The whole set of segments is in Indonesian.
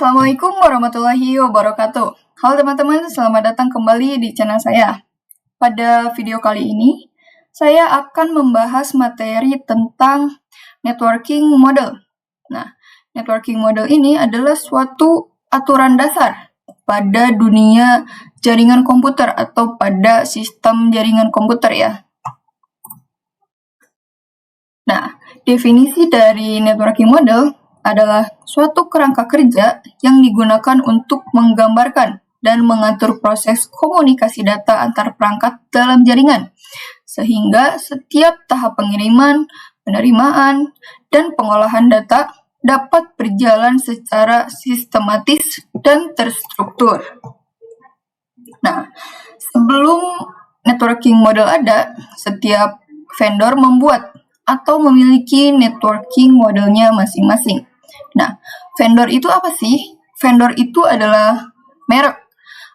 Assalamualaikum warahmatullahi wabarakatuh. Halo teman-teman, selamat datang kembali di channel saya. Pada video kali ini, saya akan membahas materi tentang networking model. Nah, networking model ini adalah suatu aturan dasar pada dunia jaringan komputer atau pada sistem jaringan komputer ya. Nah, definisi dari networking model adalah suatu kerangka kerja yang digunakan untuk menggambarkan dan mengatur proses komunikasi data antar perangkat dalam jaringan, sehingga setiap tahap pengiriman, penerimaan, dan pengolahan data dapat berjalan secara sistematis dan terstruktur. Nah, sebelum networking model ada, setiap vendor membuat atau memiliki networking modelnya masing-masing. Nah, vendor itu apa sih? Vendor itu adalah merek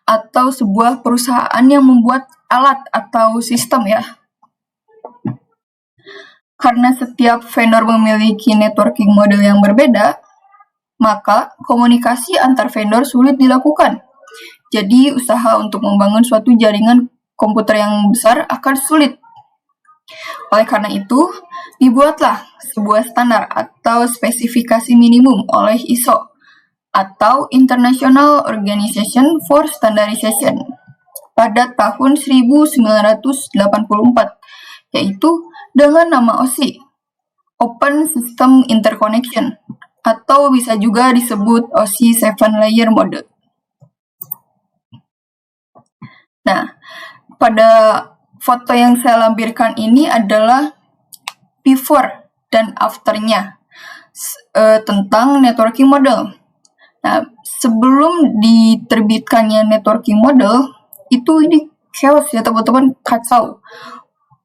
atau sebuah perusahaan yang membuat alat atau sistem ya. Karena setiap vendor memiliki networking model yang berbeda, maka komunikasi antar vendor sulit dilakukan. Jadi, usaha untuk membangun suatu jaringan komputer yang besar akan sulit. Oleh karena itu, dibuatlah sebuah standar atau spesifikasi minimum oleh ISO atau International Organization for Standardization pada tahun 1984, yaitu dengan nama OSI, Open System Interconnection, atau bisa juga disebut OSI 7 Layer Model. Nah, pada foto yang saya lampirkan ini adalah before dan after-nya tentang networking model. Nah, sebelum diterbitkannya networking model, ini chaos ya teman-teman, kacau.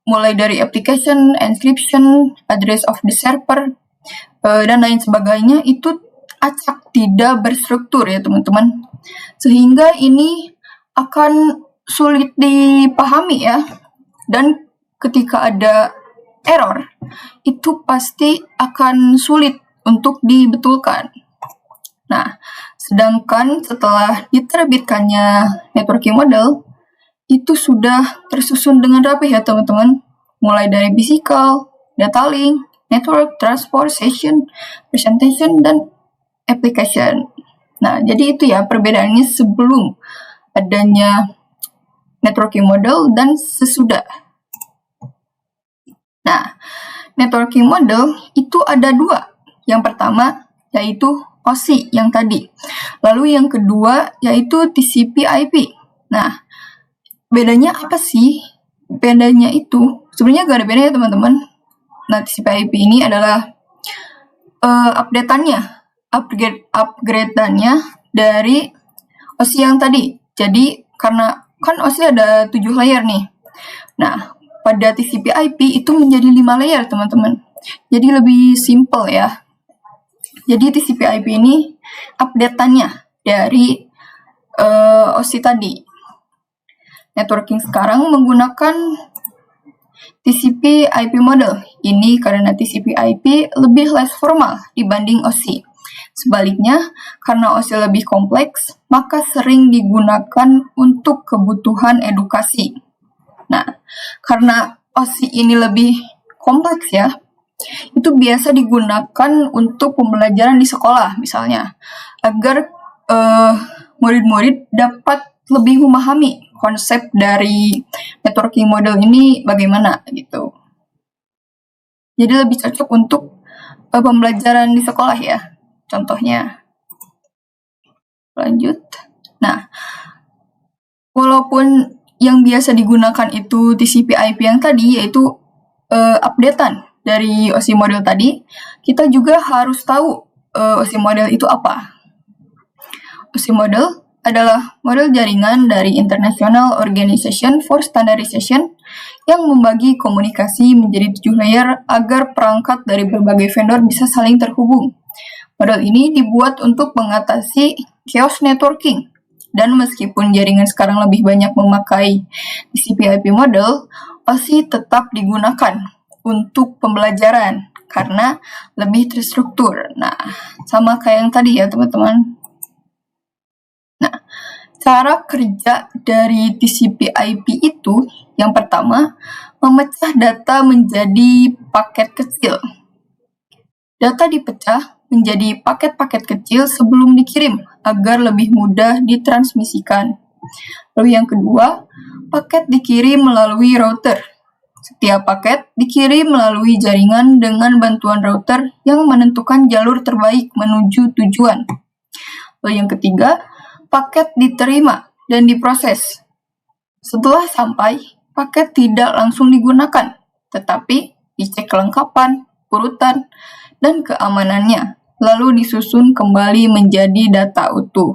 Mulai dari application, encryption, address of the server, dan lain sebagainya, itu acak, tidak berstruktur ya teman-teman. Sehingga ini akan sulit dipahami ya. Dan ketika ada error, itu pasti akan sulit untuk dibetulkan. Nah, sedangkan setelah diterbitkannya networking model, itu sudah tersusun dengan rapi ya teman-teman. Mulai dari physical, data link, network, transport, session, presentation, dan application. Nah, jadi itu ya perbedaannya sebelum adanya networking model dan sesudah. Nah, networking model itu ada dua. Yang pertama yaitu OSI yang tadi. Lalu yang kedua yaitu TCP/IP. Nah, bedanya apa sih? Bedanya itu sebenarnya gak ada bedanya teman-teman. Nah, TCP/IP ini adalah upgrade-nya dari OSI yang tadi. Jadi karena kan OSI ada 7 layer nih. Nah, pada TCP/IP itu menjadi 5 layer, teman-teman. Jadi lebih simple ya. Jadi TCP/IP ini update-nya dari OSI tadi. Networking sekarang menggunakan TCP/IP model. Ini karena TCP/IP lebih less formal dibanding OSI. Sebaliknya, karena OSI lebih kompleks, maka sering digunakan untuk kebutuhan edukasi. Nah, karena OSI ini lebih kompleks ya, itu biasa digunakan untuk pembelajaran di sekolah misalnya, agar murid-murid dapat lebih memahami konsep dari networking model ini bagaimana gitu. Jadi lebih cocok untuk pembelajaran di sekolah ya. Contohnya, lanjut. Nah, walaupun yang biasa digunakan itu TCP/IP yang tadi, yaitu updatean dari OSI model tadi, kita juga harus tahu OSI model itu apa. OSI model adalah model jaringan dari International Organization for Standardization yang membagi komunikasi menjadi 7 layer agar perangkat dari berbagai vendor bisa saling terhubung. Model ini dibuat untuk mengatasi chaos networking. Dan meskipun jaringan sekarang lebih banyak memakai TCP/IP model, OSI tetap digunakan untuk pembelajaran karena lebih terstruktur. Nah, sama kayak yang tadi ya teman-teman. Cara kerja dari TCP/IP itu, yang pertama, memecah data menjadi paket kecil. Data dipecah menjadi paket-paket kecil sebelum dikirim agar lebih mudah ditransmisikan. Lalu yang kedua, paket dikirim melalui router. Setiap paket dikirim melalui jaringan dengan bantuan router yang menentukan jalur terbaik menuju tujuan. Lalu yang ketiga, paket diterima dan diproses. Setelah sampai, paket tidak langsung digunakan, tetapi dicek kelengkapan, urutan, dan keamanannya, lalu disusun kembali menjadi data utuh.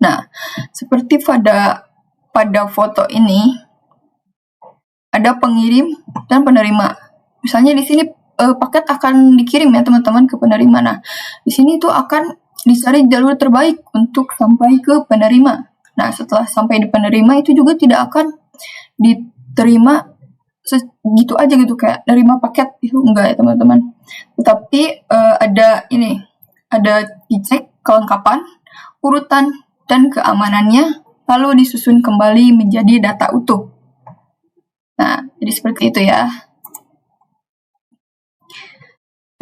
Nah, seperti pada foto ini, ada pengirim dan penerima. Misalnya di sini paket akan dikirim ya teman-teman ke penerima. Nah, di sini itu akan dicari jalur terbaik untuk sampai ke penerima. Nah, setelah sampai di penerima itu juga tidak akan diterima segitu aja gitu, kayak nerima paket itu enggak ya teman-teman. Tetapi ada dicek kelengkapan, urutan, dan keamanannya, lalu disusun kembali menjadi data utuh. Nah, jadi seperti itu ya.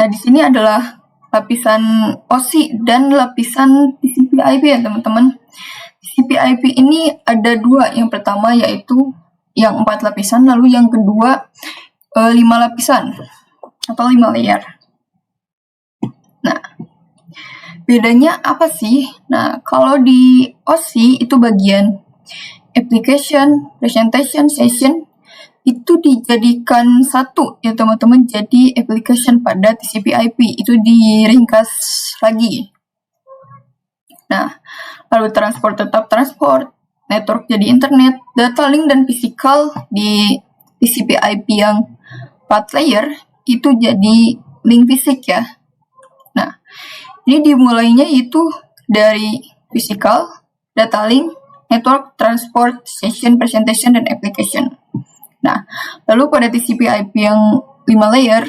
Nah, di sini adalah lapisan OSI dan lapisan TCP/IP ya teman-teman. TCP/IP ini ada dua. Yang pertama yaitu yang 4 lapisan, lalu yang kedua 5 lapisan atau 5 layer. Nah, bedanya apa sih? Nah, kalau di OSI itu bagian application, presentation, session, itu dijadikan satu ya teman-teman, jadi application pada TCP/IP itu diringkas lagi. Nah, lalu transport tetap transport, network jadi internet, data link dan fisikal di TCP/IP yang 4 layer itu jadi link fisik ya. Nah, ini dimulainya itu dari fisikal, data link, network, transport, session, presentation, dan application. Nah, lalu pada TCP/IP yang 5 layer,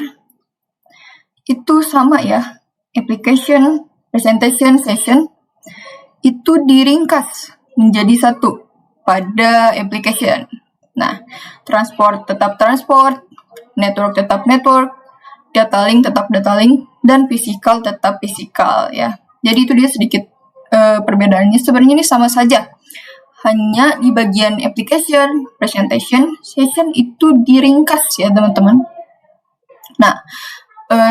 itu sama ya, application, presentation, session, itu diringkas menjadi satu pada application. Nah, transport tetap transport, network tetap network, data link tetap data link, dan fisikal tetap fisikal ya. Jadi itu dia sedikit perbedaannya. Sebenarnya ini sama saja. Hanya di bagian application, presentation, session itu diringkas ya teman-teman. Nah,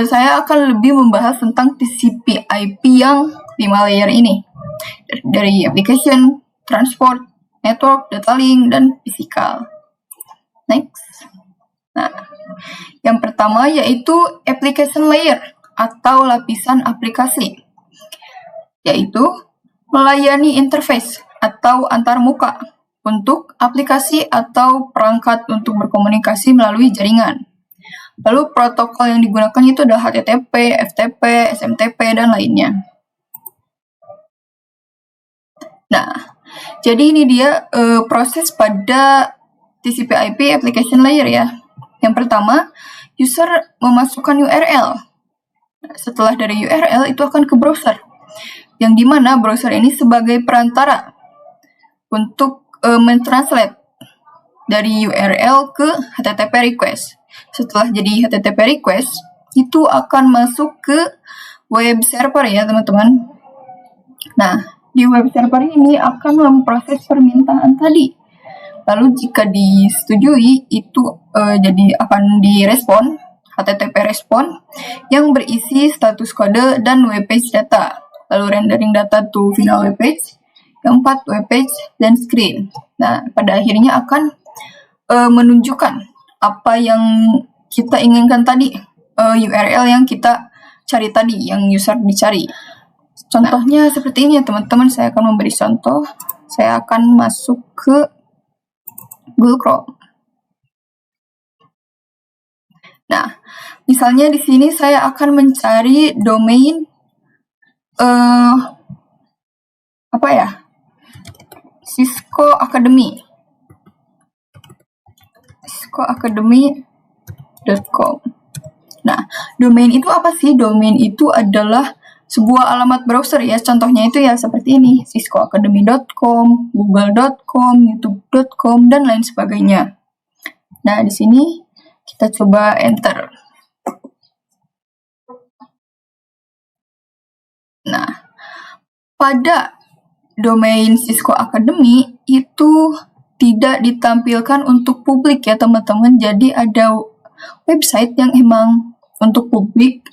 saya akan lebih membahas tentang TCP/IP yang 5 layer ini. Dari application, transport, network, data link, dan fisikal. Next. Nah, yang pertama yaitu application layer atau lapisan aplikasi. Yaitu melayani interface atau antarmuka untuk aplikasi atau perangkat untuk berkomunikasi melalui jaringan. Lalu protokol yang digunakan itu adalah HTTP, FTP, SMTP, dan lainnya. Nah, jadi ini dia proses pada TCP/IP application layer ya. Yang pertama, user memasukkan URL. Setelah dari URL itu akan ke browser, yang dimana browser ini sebagai perantara untuk mentranslate dari URL ke HTTP request. Setelah jadi HTTP request, itu akan masuk ke web server ya teman-teman. Nah, di web server ini akan memproses permintaan tadi. Lalu jika disetujui, itu jadi akan direspon, HTTP respon, yang berisi status kode dan web page data. Lalu rendering data to final web page, yang 4 web page, dan screen. Nah, pada akhirnya akan menunjukkan apa yang kita inginkan tadi, URL yang kita cari tadi, yang user dicari. Contohnya seperti ini ya teman-teman, saya akan memberi contoh. Saya akan masuk ke Google Chrome. Nah, misalnya di sini saya akan mencari domain Cisco Academy. ciscoacademy.com. Nah, domain itu apa sih? Domain itu adalah sebuah alamat browser ya. Contohnya itu ya seperti ini, ciscoacademy.com, google.com, youtube.com, dan lain sebagainya. Nah, di sini kita coba enter. Nah, pada domain Cisco Academy itu tidak ditampilkan untuk publik ya teman-teman. Jadi ada website yang emang untuk publik,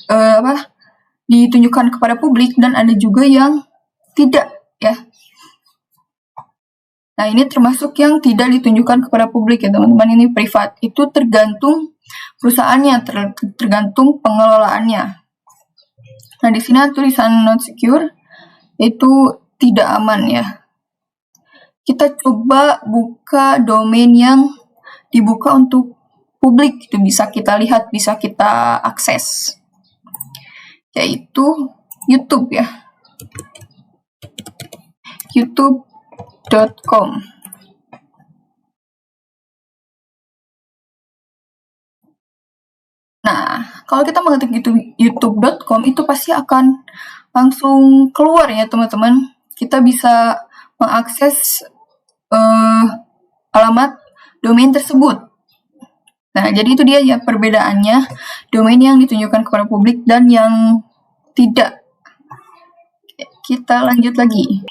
ditunjukkan kepada publik, dan ada juga yang tidak ya. Nah, ini termasuk yang tidak ditunjukkan kepada publik ya teman-teman, ini privat. Itu tergantung perusahaannya, tergantung pengelolaannya. Nah, di sini tulisan not secure, itu tidak aman ya. Kita coba buka domain yang dibuka untuk publik, itu bisa kita lihat, bisa kita akses, yaitu YouTube ya, youtube.com. Nah, kalau kita mengetik youtube.com itu pasti akan langsung keluar ya teman-teman. Kita bisa mengakses alamat domain tersebut. Nah, jadi itu dia ya perbedaannya, domain yang ditunjukkan kepada publik dan yang tidak. Kita lanjut lagi.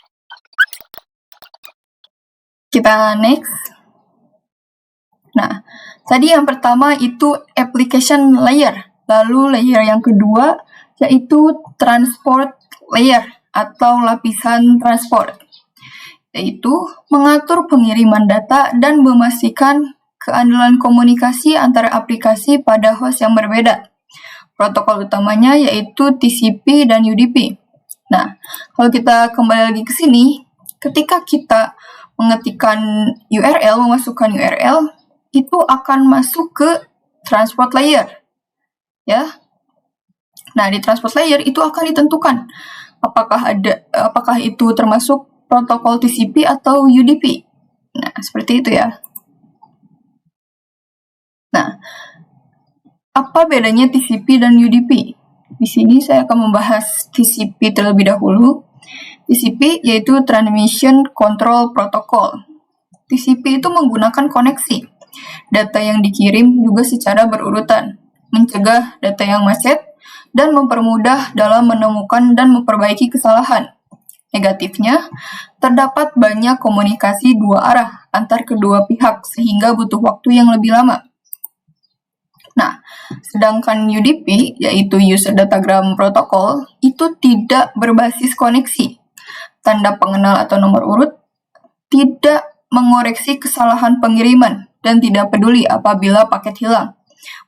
Kita next. Nah, tadi yang pertama itu application layer. Lalu layer yang kedua yaitu transport layer atau lapisan transport, yaitu mengatur pengiriman data dan memastikan keandalan komunikasi antara aplikasi pada host yang berbeda. Protokol utamanya yaitu TCP dan UDP. Nah, kalau kita kembali lagi ke sini, ketika kita mengetikkan URL, memasukkan URL, itu akan masuk ke transport layer. Ya. Nah, di transport layer itu akan ditentukan apakah itu termasuk protokol TCP atau UDP. Nah, seperti itu ya. Nah, apa bedanya TCP dan UDP? Di sini saya akan membahas TCP terlebih dahulu. TCP yaitu Transmission Control Protocol. TCP itu menggunakan koneksi. Data yang dikirim juga secara berurutan, mencegah data yang macet, dan mempermudah dalam menemukan dan memperbaiki kesalahan. Negatifnya, terdapat banyak komunikasi dua arah antar kedua pihak sehingga butuh waktu yang lebih lama. Nah, sedangkan UDP, yaitu User Datagram Protocol, itu tidak berbasis koneksi. Tanda pengenal atau nomor urut tidak mengoreksi kesalahan pengiriman dan tidak peduli apabila paket hilang.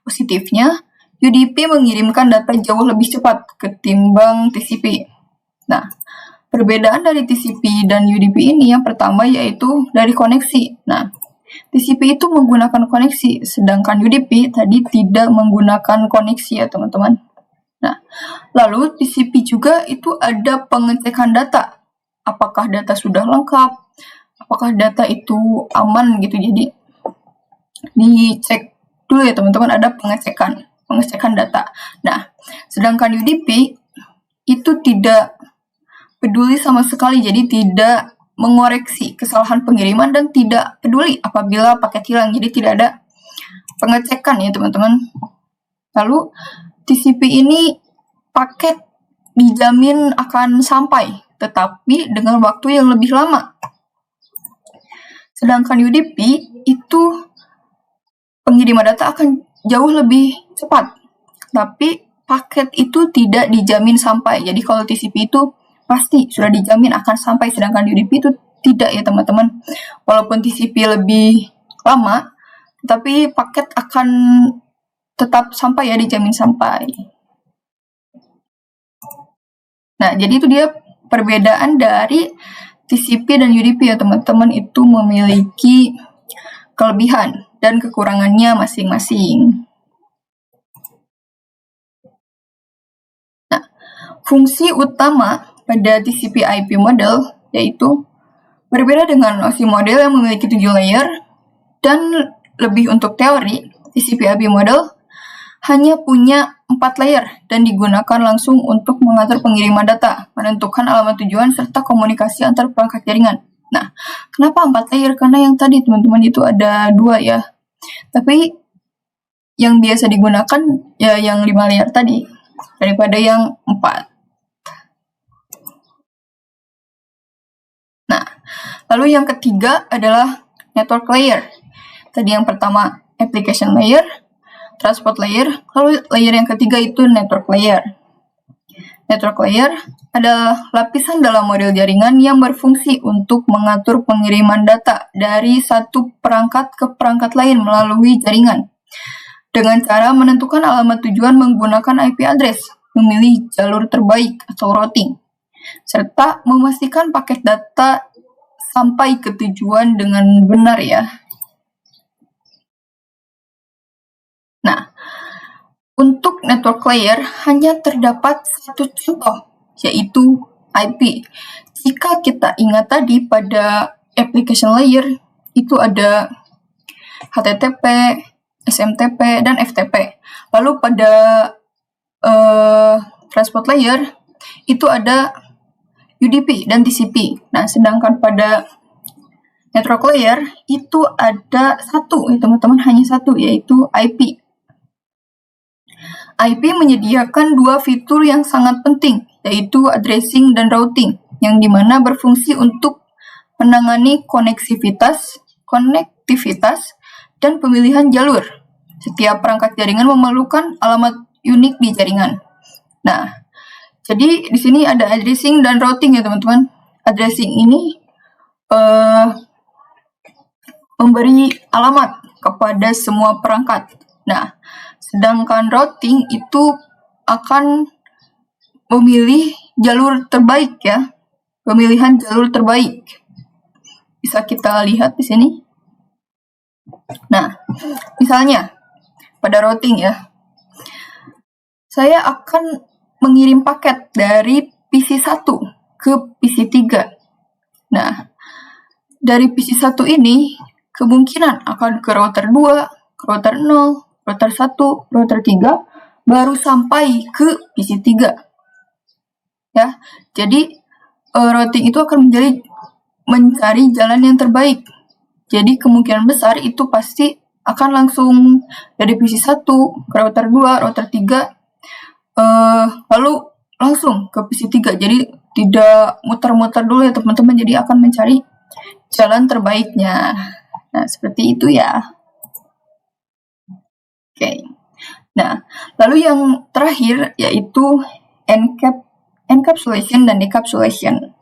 Positifnya, UDP mengirimkan data jauh lebih cepat ketimbang TCP. Nah, perbedaan dari TCP dan UDP ini yang pertama yaitu dari koneksi. Nah, TCP itu menggunakan koneksi, sedangkan UDP tadi tidak menggunakan koneksi ya teman-teman. Nah, lalu TCP juga itu ada pengecekan data. Apakah data sudah lengkap? Apakah data itu aman gitu. Jadi dicek dulu ya teman-teman, ada pengecekan data. Nah, sedangkan UDP itu tidak peduli sama sekali, jadi tidak mengoreksi kesalahan pengiriman dan tidak peduli apabila paket hilang, jadi tidak ada pengecekan ya teman-teman. Lalu TCP ini paket dijamin akan sampai, tetapi dengan waktu yang lebih lama. Sedangkan UDP itu pengiriman data akan jauh lebih cepat, tapi paket itu tidak dijamin sampai. Jadi kalau TCP itu pasti sudah dijamin akan sampai, sedangkan UDP itu tidak ya teman-teman. Walaupun TCP lebih lama, tapi paket akan tetap sampai ya, dijamin sampai. Nah, jadi itu dia perbedaan dari TCP dan UDP ya teman-teman, itu memiliki kelebihan dan kekurangannya masing-masing. Nah, fungsi utama pada TCP/IP model yaitu berbeda dengan OSI model yang memiliki 7 layer dan lebih untuk teori. TCP/IP model hanya punya 4 layer dan digunakan langsung untuk mengatur pengiriman data, menentukan alamat tujuan, serta komunikasi antar perangkat jaringan. Nah, kenapa 4 layer? Karena yang tadi teman-teman itu ada 2 ya. Tapi yang biasa digunakan ya yang 5 layer tadi daripada yang 4. Nah, lalu yang ketiga adalah network layer. Tadi yang pertama application layer, transport layer, lalu layer yang ketiga itu network layer. Network layer adalah lapisan dalam model jaringan yang berfungsi untuk mengatur pengiriman data dari satu perangkat ke perangkat lain melalui jaringan, dengan cara menentukan alamat tujuan menggunakan IP address, memilih jalur terbaik atau routing, serta memastikan paket data sampai ke tujuan dengan benar ya. Nah, untuk network layer hanya terdapat satu contoh, yaitu IP. Jika kita ingat tadi pada application layer, itu ada HTTP, SMTP, dan FTP. Lalu pada transport layer, itu ada UDP dan TCP. Nah, sedangkan pada network layer, itu ada satu, ya teman-teman, hanya satu, yaitu IP. IP menyediakan 2 fitur yang sangat penting, yaitu addressing dan routing, yang dimana berfungsi untuk menangani konektivitas, dan pemilihan jalur. Setiap perangkat jaringan memerlukan alamat unik di jaringan. Nah, jadi di sini ada addressing dan routing ya teman-teman. Addressing ini memberi alamat kepada semua perangkat. Nah, sedangkan routing itu akan memilih jalur terbaik ya, pemilihan jalur terbaik. Bisa kita lihat di sini. Nah, misalnya pada routing ya, saya akan mengirim paket dari PC1 ke PC3. Nah, dari PC1 ini kemungkinan akan ke router 2, ke router 0, router 1, router 3, baru sampai ke PC3. Ya, jadi routing itu akan mencari jalan yang terbaik. Jadi kemungkinan besar itu pasti akan langsung dari PC1 ke router 2, router 3, lalu langsung ke PC3. Jadi tidak muter-muter dulu ya teman-teman, jadi akan mencari jalan terbaiknya. Nah, seperti itu ya. Oke. Nah, lalu yang terakhir yaitu encapsulation dan decapsulation.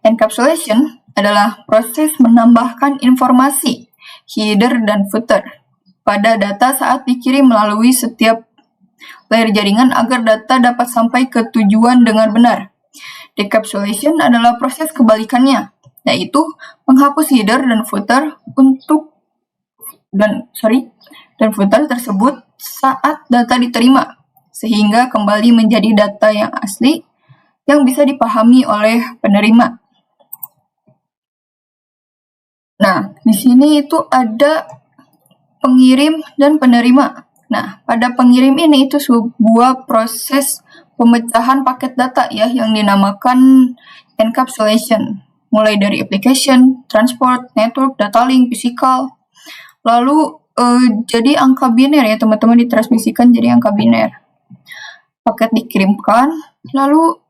Encapsulation adalah proses menambahkan informasi, header dan footer, pada data saat dikirim melalui setiap layer jaringan agar data dapat sampai ke tujuan dengan benar. Decapsulation adalah proses kebalikannya, yaitu menghapus header dan footer dan footer tersebut saat data diterima, sehingga kembali menjadi data yang asli yang bisa dipahami oleh penerima. Nah, di sini itu ada pengirim dan penerima. Nah, pada pengirim ini itu sebuah proses pemecahan paket data ya yang dinamakan encapsulation, mulai dari application, transport, network, data link, physical, lalu jadi angka biner ya teman-teman, ditransmisikan jadi angka biner. Paket dikirimkan, lalu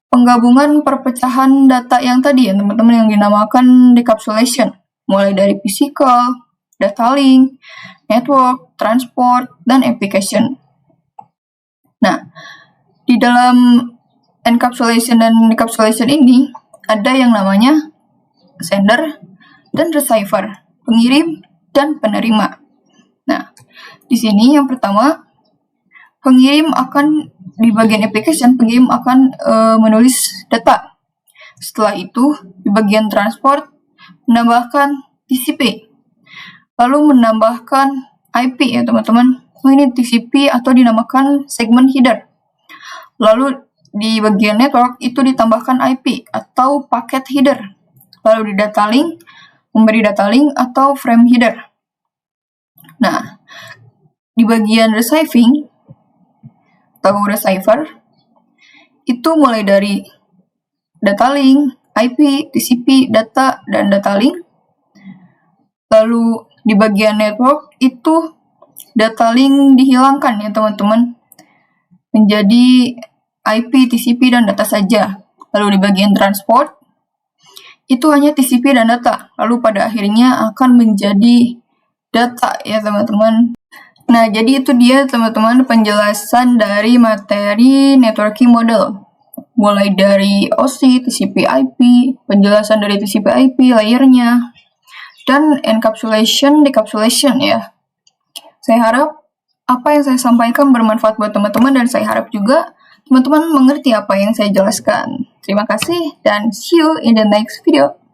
penggabungan perpecahan data yang tadi ya teman-teman yang dinamakan decapsulation, mulai dari physical, data link, network, transport, dan application. Nah, di dalam encapsulation dan decapsulation ini ada yang namanya sender dan receiver, pengirim dan penerima. Nah, di sini yang pertama, pengirim akan di bagian application, pengirim akan menulis data. Setelah itu, di bagian transport, menambahkan TCP. Lalu menambahkan IP ya teman-teman. Ini TCP atau dinamakan segment header. Lalu di bagian network itu ditambahkan IP atau packet header. Lalu di data link, memberi data link atau frame header. Nah, di bagian receiving atau receiver itu mulai dari data link, IP, TCP, data, dan data link. Lalu di bagian network itu data link dihilangkan ya teman-teman, menjadi IP, TCP, dan data saja. Lalu di bagian transport itu hanya TCP dan data, lalu pada akhirnya akan menjadi data ya teman-teman. Nah, jadi itu dia teman-teman penjelasan dari materi networking model. Mulai dari OSI, TCP IP, penjelasan dari TCP IP, layernya, dan encapsulation, decapsulation ya. Saya harap apa yang saya sampaikan bermanfaat buat teman-teman dan saya harap juga teman-teman mengerti apa yang saya jelaskan. Terima kasih dan see you in the next video.